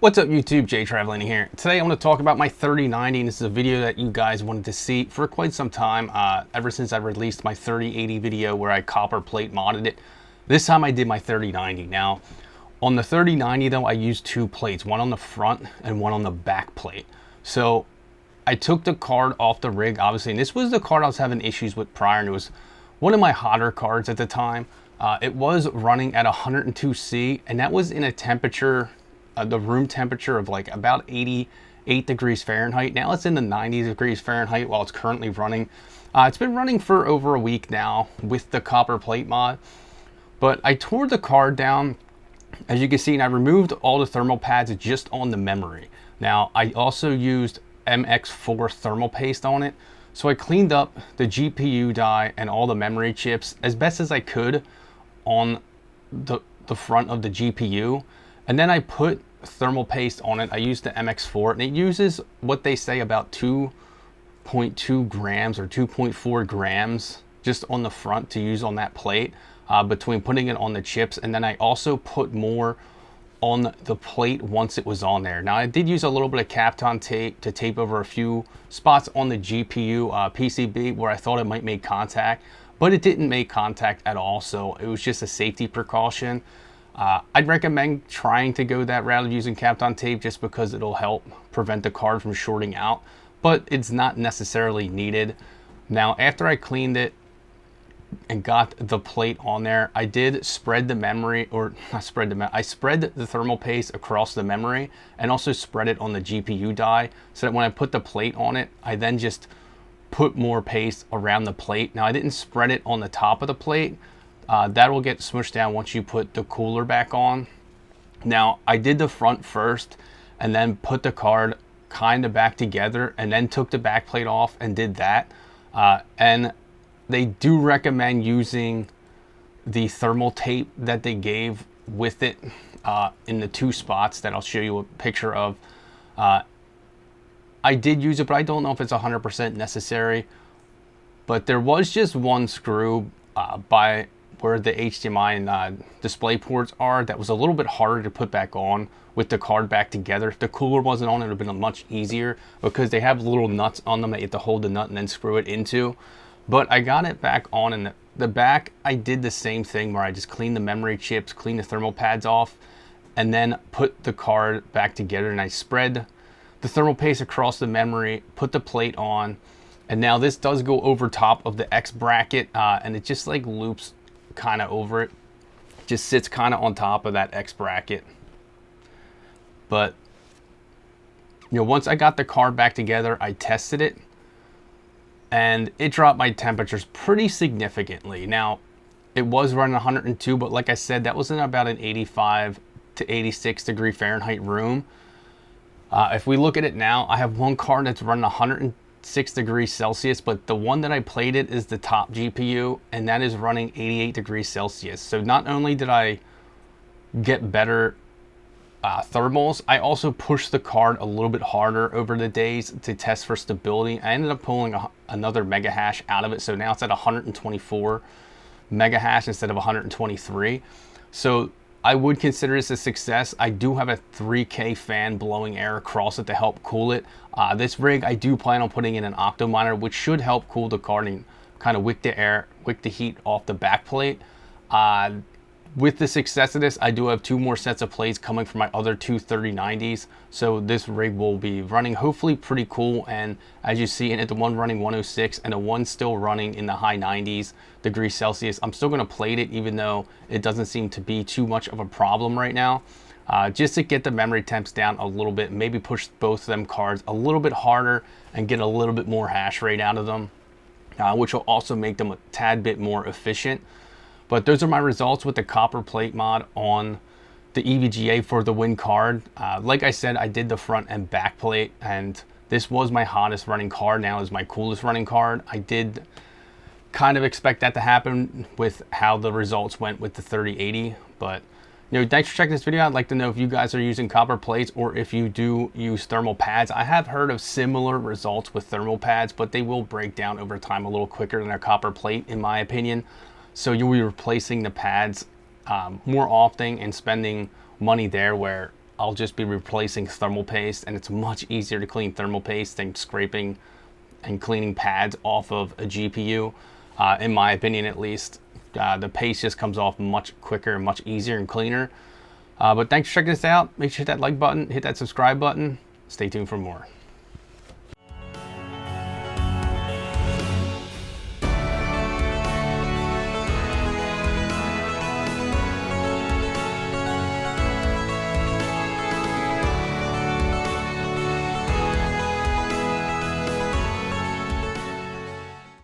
What's up YouTube, Jay Traveling here. Today I'm going to talk about my 3090, and this is a video that you guys wanted to see for quite some time, ever since I released my 3080 video where I copper plate modded it. This time I did my 3090. Now, on the 3090 though, I used two plates, one on the front and one on the back plate. So I took the card off the rig, obviously, and this was the card I was having issues with prior, and it was one of my hotter cards at the time. It was running at 102C, and that was in a temperature, the room temperature of like about 88 degrees Fahrenheit. Now it's in the 90 degrees Fahrenheit while it's currently running. It's been running for over a week now with the copper plate mod, but I tore the card down, as you can see, and I removed all the thermal pads just on the memory. Now I also used MX4 thermal paste on it, so I cleaned up the GPU die and all the memory chips as best as I could on the front of the GPU, and then I put thermal paste on it. I used the MX4, and it uses what they say about 2.2 grams or 2.4 grams just on the front to use on that plate, between putting it on the chips, and then I also put more on the plate once it was on there. Now I did use a little bit of Kapton tape to tape over a few spots on the GPU PCB where I thought it might make contact, but it didn't make contact at all, so it was just a safety precaution. I'd recommend trying to go that route of using Kapton tape just because it'll help prevent the card from shorting out, but it's not necessarily needed. Now after I cleaned it and got the plate on there, I did spread the memory, or not spread the I spread the thermal paste across the memory and also spread it on the GPU die, so that when I put the plate on it, I then just put more paste around the plate. Now I didn't spread it on the top of the plate. That will get smushed down once you put the cooler back on. Now I did the front first and then put the card kind of back together, and then took the back plate off and did that. And they do recommend using the thermal tape that they gave with it in the two spots that I'll show you a picture of. I did use it, but I don't know if it's 100% necessary. But there was just one screw by where the HDMI and display ports are that was a little bit harder to put back on with the card back together. If the cooler wasn't on, it would have been much easier because they have little nuts on them that you have to hold the nut and then screw it into. But I got it back on, and the back I did the same thing where I just cleaned the memory chips, cleaned the thermal pads off, and then put the card back together, and I spread the thermal paste across the memory, put the plate on, and now this does go over top of the X bracket, and it just like loops kind of over it, just sits kind of on top of that X bracket. But you know, once I got the card back together, I tested it, and it dropped my temperatures pretty significantly. Now it was running 102, but like I said, that was in about an 85 to 86 degree Fahrenheit room. If we look at it now, I have one card that's running 106 degrees Celsius, but the one that I played it is the top GPU, and that is running 88 degrees Celsius. So not only did I get better thermals, I also pushed the card a little bit harder over the days to test for stability. I ended up pulling another mega hash out of it, so now it's at 124 mega hash instead of 123. So I would consider this a success. I do have a 3K fan blowing air across it to help cool it. This rig, I do plan on putting in an Octominer, which should help cool the card and kind of wick the heat off the back plate. With the success of this, I do have two more sets of plates coming from my other two 3090s. So this rig will be running hopefully pretty cool. And as you see in it, the one running 106 and the one still running in the high 90s degrees Celsius, I'm still going to plate it even though it doesn't seem to be too much of a problem right now. Just to get the memory temps down a little bit, maybe push both of them cards a little bit harder and get a little bit more hash rate out of them, which will also make them a tad bit more efficient. But those are my results with the copper plate mod on the EVGA for the Win card. Like I said, I did the front and back plate, and this was my hottest running card. Now is my coolest running card. I did kind of expect that to happen with how the results went with the 3080. But you know, thanks for checking this video. I'd like to know if you guys are using copper plates or if you do use thermal pads. I have heard of similar results with thermal pads, but they will break down over time a little quicker than a copper plate, in my opinion. So you'll be replacing the pads more often and spending money there, where I'll just be replacing thermal paste, and it's much easier to clean thermal paste than scraping and cleaning pads off of a GPU, in my opinion at least. The paste just comes off much quicker, much easier and cleaner. But thanks for checking this out. Make sure to hit that like button, hit that subscribe button. Stay tuned for more.